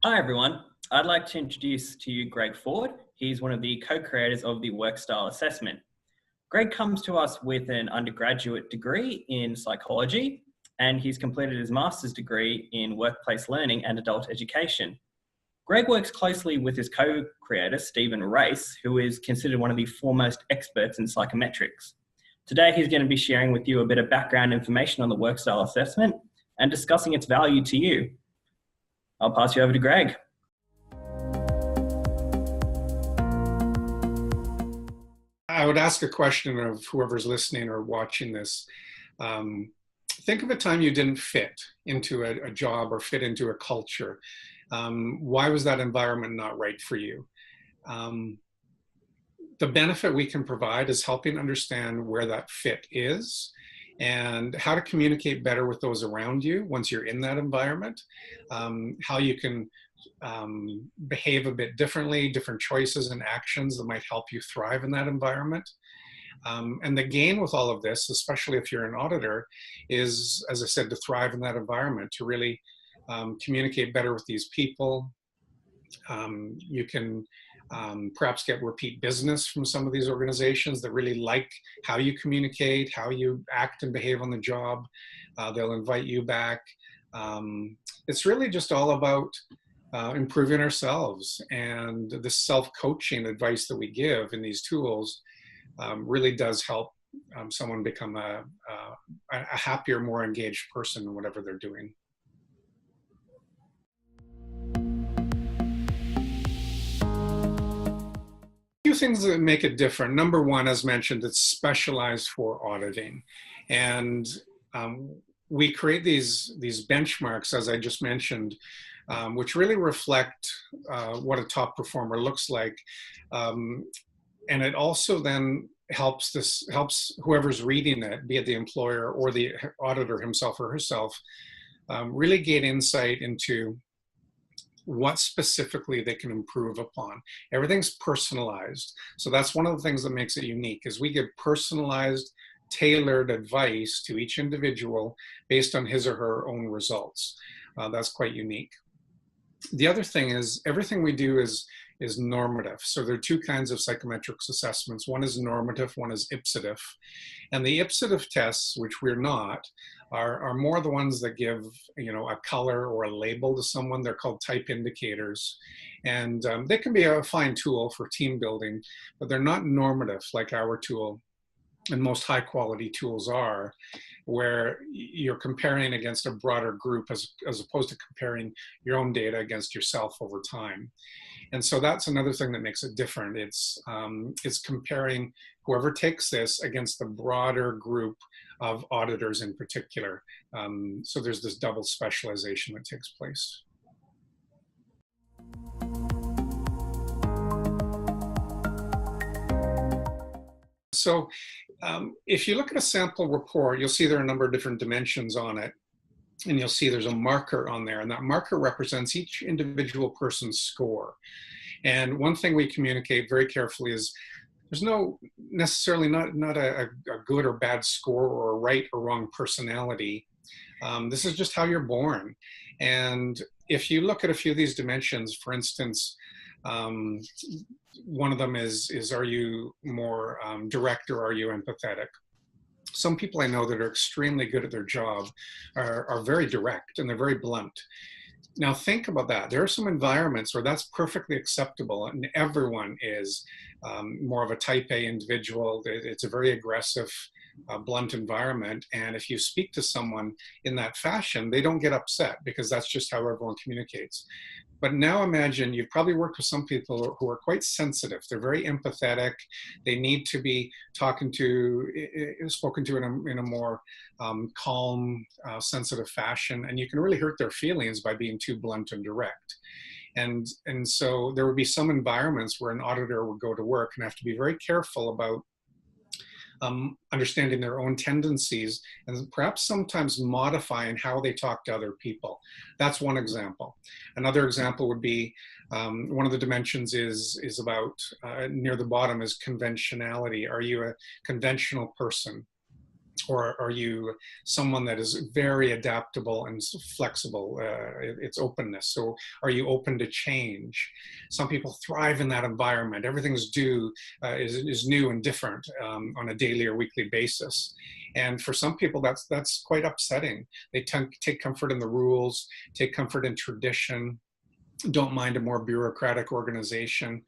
Hi everyone, I'd like to introduce to you Greg Ford. He's one of the co-creators of the work style assessment. Greg comes to us with an undergraduate degree in psychology, and he's completed his master's degree in workplace learning and adult education. Greg works closely with his co-creator, Stephen Race, who is considered one of the foremost experts in psychometrics. Today, he's going to be sharing with you a bit of background information on the work style assessment and discussing its value to you. I'll pass you over to Greg. I would ask a question of whoever's listening or watching this. Think of a time you didn't fit into a job or fit into a culture. Why was that environment not right for you? The benefit we can provide is helping understand where that fit is and how to communicate better with those around you once you're in that environment, how you can behave a bit differently, different choices and actions that might help you thrive in that environment. And the gain with all of this, especially if you're an auditor, is, as I said, to thrive in that environment, to really communicate better with these people. You can perhaps get repeat business from some of these organizations that really like how you communicate, how you act and behave on the job. They'll invite you back. It's really just all about improving ourselves, and the self-coaching advice that we give in these tools really does help someone become a happier, more engaged person in whatever they're doing. Few things that make it different. Number one, as mentioned, it's specialized for auditing. And we create these benchmarks, as I just mentioned, which really reflect what a top performer looks like. And it also then helps whoever's reading it, be it the employer or the auditor himself or herself, really gain insight into what specifically they can improve upon. Everything's personalized. So that's one of the things that makes it unique, is we give personalized, tailored advice to each individual based on his or her own results. That's quite unique. The other thing is everything we do is normative. So there are two kinds of psychometrics assessments. One is normative, one is ipsative. And the ipsative tests, which we're not, are more the ones that give, a color or a label to someone. They're called type indicators. And they can be a fine tool for team building, but they're not normative like our tool and most high quality tools are, where you're comparing against a broader group as opposed to comparing your own data against yourself over time. And so that's another thing that makes it different. It's comparing whoever takes this against the broader group of auditors in particular. So there's this double specialization that takes place. So if you look at a sample report, you'll see there are a number of different dimensions on it. And you'll see there's a marker on there, and that marker represents each individual person's score. And one thing we communicate very carefully is there's necessarily not a good or bad score or a right or wrong personality. This is just how you're born. And if you look at a few of these dimensions, for instance, one of them is are you more direct or are you empathetic? Some people I know that are extremely good at their job are very direct and they're very blunt. Now think about that. There are some environments where that's perfectly acceptable and everyone is more of a type A individual. It's a very aggressive, blunt environment. And if you speak to someone in that fashion, they don't get upset because that's just how everyone communicates. But now imagine you've probably worked with some people who are quite sensitive. They're very empathetic. They need to be spoken to in a more calm, sensitive fashion. And you can really hurt their feelings by being too blunt and direct. And so there would be some environments where an auditor would go to work and have to be very careful about understanding their own tendencies and perhaps sometimes modifying how they talk to other people. That's one example. Another example would be one of the dimensions is about near the bottom is conventionality. Are you a conventional person? Or are you someone that is very adaptable and flexible? It's openness. So are you open to change? Some people thrive in that environment. Everything's is new and different on a daily or weekly basis. And for some people, that's quite upsetting. They take comfort in the rules, take comfort in tradition, don't mind a more bureaucratic organization.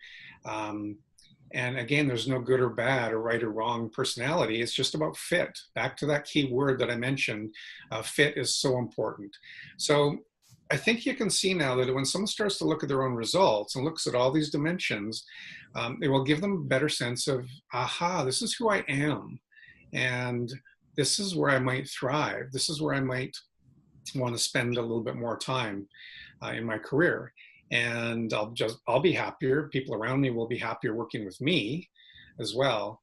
And again, there's no good or bad or right or wrong personality. It's just about fit. Back to that key word that I mentioned, fit is so important. So I think you can see now that when someone starts to look at their own results and looks at all these dimensions, it will give them a better sense of, aha, this is who I am. And this is where I might thrive. This is where I might want to spend a little bit more time in my career. And I'll be happier. People around me will be happier working with me as well.